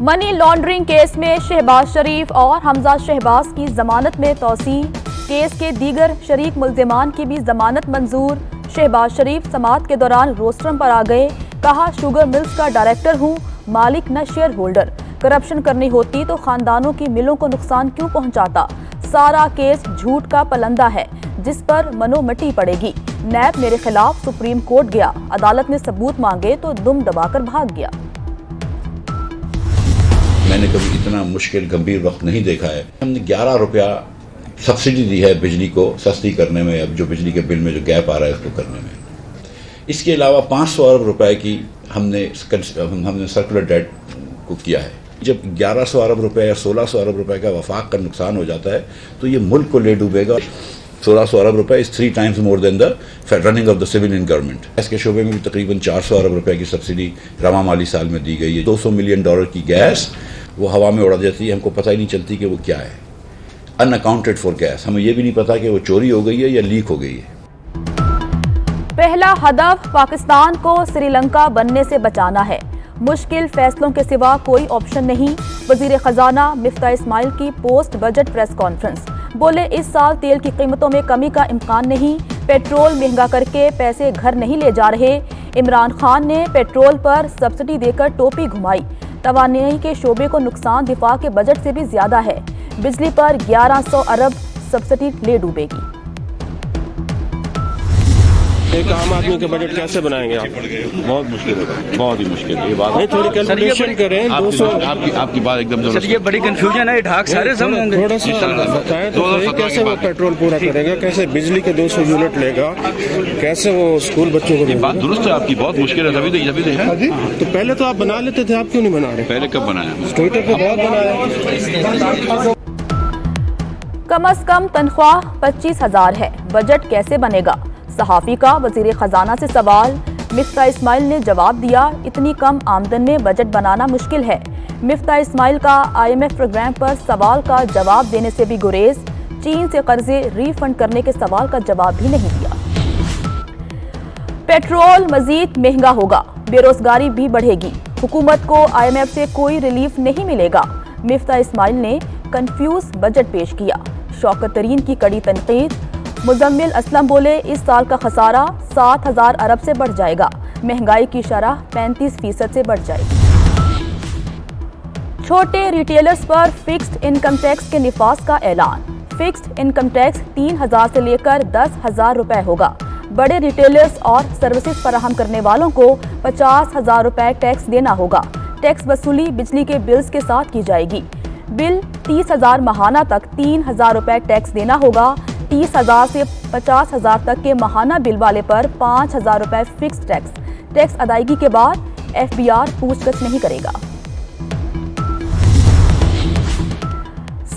Money laundering case میں شہباز شریف اور حمزہ شہباز کی ضمانت میں توسیع، کیس کے دیگر شریک ملزمان کی بھی ضمانت منظور۔ شہباز شریف سماعت کے دوران روسٹرم پر آ گئے، کہا شوگر ملز کا ڈائریکٹر ہوں، مالک نہ شیئر ہولڈر، کرپشن کرنی ہوتی تو خاندانوں کی ملوں کو نقصان کیوں پہنچاتا، سارا کیس جھوٹ کا پلندہ ہے جس پر منو مٹی پڑے گی، نیب میرے خلاف سپریم کورٹ گیا، عدالت نے ثبوت مانگے تو دم دبا کر بھاگ گیا۔ میں نے کبھی اتنا مشکل گمبھیر وقت نہیں دیکھا ہے۔ ہم نے 11 روپیہ سبسڈی دی ہے بجلی کو سستی کرنے میں، اب جو بجلی کے بل میں جو گیپ آ رہا ہے اس کو کرنے میں۔ اس کے علاوہ 500 ارب روپے کی ہم نے سرکولر ڈیٹ کو کیا ہے۔ جب 1100 ارب روپے یا 1600 ارب روپے کا وفاق کا نقصان ہو جاتا ہے تو یہ ملک کو لے ڈوبے گا۔ 1600 ارب روپے is 3 times more than the running of the civilian government۔ Gas کے شعبے میں بھی تقریباً 400 ارب روپے کی سبسڈی رواں مالی سال میں دی گئی ہے۔ $200 ملین کی گیس وہ ہوا میں اڑا جاتی ہے، ہم کو پتہ ہی نہیں چلتی کہ وہ کیا ہے۔ ان اکاؤنٹڈ فور گیس، ہمیں یہ بھی نہیں پتا کہ وہ چوری ہو گئی ہے یا لیک ہو گئی ہے۔ پہلا ہدف پاکستان کو سری لنکا بننے سے بچانا ہے، مشکل فیصلوں کے سوا کوئی آپشن نہیں۔ وزیر خزانہ مفتاح اسماعیل کی پوسٹ بجٹ پریس کانفرنس، بولے اس سال تیل کی قیمتوں میں کمی کا امکان نہیں، پیٹرول مہنگا کر کے پیسے گھر نہیں لے جا رہے۔ عمران خان نے پیٹرول پر سبسڈی دے کر ٹوپی گھمائی، توانائی کے شعبے کو نقصان دفاع کے بجٹ سے بھی زیادہ ہے، بجلی پر 1100 ارب سبسڈی لے ڈوبے گی۔ ایک عام آدمی کا بجٹ کیسے بنائیں گے آپ؟ بہت مشکل ہے، بہت ہی مشکل ہے یہ بات۔ نہیں تھوڑی کیلکولیشن کریں۔ آپ کی بات ایک دم سر یہ بڑی کنفیوژن ہے، ڈھاک سارے سم ہوں گے۔ تھوڑا سا بتائیں تو صحیح، کیسے وہ پیٹرول پورا کرے گا، کیسے بجلی کے 200 یونٹ لے گا، کیسے وہ اسکول بچوں کو؟ یہ بات درست ہے آپ کی، بہت مشکل ہے، تبھی تو تو پہلے تو آپ بنا لیتے تھے، آپ کیوں نہیں بنا رہے؟ پہلے کب بنایا؟ ٹویٹر پہ بہت بنایا۔ کم از کم تنخواہ 25,000 ہے، بجٹ کیسے بنے گا؟ صحافی کا وزیر خزانہ سے سوال، مفتاح اسماعیل نے جواب دیا اتنی کم آمدن میں بجٹ بنانا مشکل ہے۔ مفتاح اسماعیل کا IMF پروگرام پر سوال کا جواب دینے سے بھی گریز، چین سے قرضے ری فنڈ کرنے کے سوال کا جواب بھی نہیں دیا۔ پیٹرول مزید مہنگا ہوگا، بے روزگاری بھی بڑھے گی، حکومت کو IMF سے کوئی ریلیف نہیں ملے گا۔ مفتاح اسماعیل نے کنفیوز بجٹ پیش کیا، شوکت ترین کی کڑی تنقید۔ مزمل اسلم بولے اس سال کا خسارہ 7,000 ارب سے بڑھ جائے گا، مہنگائی کی شرح 35% سے بڑھ جائے گی۔ چھوٹے ریٹیلرز پر فکسڈ انکم ٹیکس کے نفاذ کا اعلان، فکسڈ انکم ٹیکس 3,000 سے لے کر 10,000 روپے ہوگا۔ بڑے ریٹیلرز اور سروسز فراہم کرنے والوں کو 50,000 روپے ٹیکس دینا ہوگا۔ ٹیکس وصولی بجلی کے بلز کے ساتھ کی جائے گی، بل 30,000 ماہانہ تک 3,000 روپے ٹیکس دینا ہوگا۔ 30,000 سے 50,000 تک کے ماہانہ بل والے پر 5,000 روپے فکس ٹیکس ادائیگی کے بعد FBR پوچھ گچھ نہیں کرے گا۔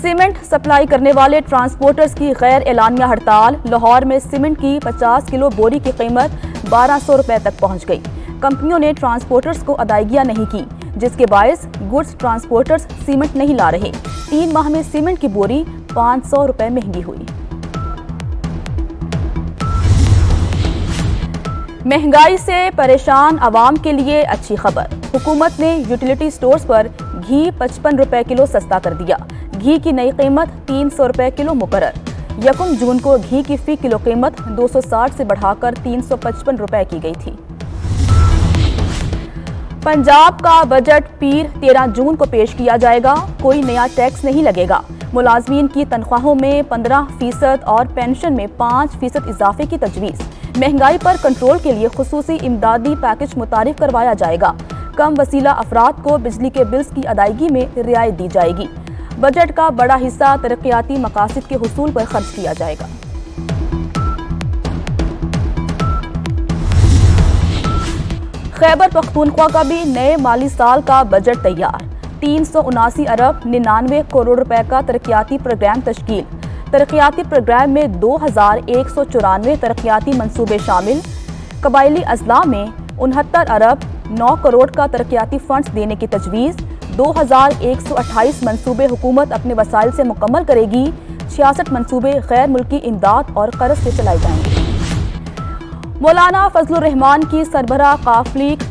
سیمنٹ سپلائی کرنے والے ٹرانسپورٹرز کی غیر اعلانیہ ہڑتال، لاہور میں سیمنٹ کی 50 کلو بوری کی قیمت 1,200 روپے تک پہنچ گئی۔ کمپنیوں نے ٹرانسپورٹرز کو ادائیگیاں نہیں کی، جس کے باعث گڈز ٹرانسپورٹرز سیمنٹ نہیں لا رہے۔ 3 ماہ میں سیمنٹ کی بوری 500 روپے مہنگی ہوئی۔ مہنگائی سے پریشان عوام کے لیے اچھی خبر، حکومت نے یوٹیلیٹی سٹورز پر گھی 55 روپے کلو سستا کر دیا، گھی کی نئی قیمت 300 روپے کلو مقرر۔ 1 جون کو گھی کی فی کلو قیمت 260 سے بڑھا کر 355 روپے کی گئی تھی۔ پنجاب کا بجٹ پیر 13 جون کو پیش کیا جائے گا، کوئی نیا ٹیکس نہیں لگے گا، ملازمین کی تنخواہوں میں 15% اور پینشن میں 5% اضافے کی تجویز۔ مہنگائی پر کنٹرول کے لیے خصوصی امدادی پیکج متعارف کروایا جائے گا، کم وسیلہ افراد کو بجلی کے بلز کی ادائیگی میں رعایت دی جائے گی۔ بجٹ کا بڑا حصہ ترقیاتی مقاصد کے حصول پر خرچ کیا جائے گا۔ خیبر پختونخوا کا بھی نئے مالی سال کا بجٹ تیار، 379 ارب 99 کروڑ روپے کا ترقیاتی پروگرام تشکیل۔ ترقیاتی پروگرام میں 2,194 ترقیاتی منصوبے شامل، قبائلی اضلاع میں 69 ارب 9 کروڑ کا ترقیاتی فنڈز دینے کی تجویز۔ 2,128 منصوبے حکومت اپنے وسائل سے مکمل کرے گی، 66 منصوبے غیر ملکی امداد اور قرض سے چلائے جائیں گے۔ مولانا فضل الرحمان کی سربراہ قاف لیگ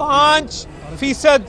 5%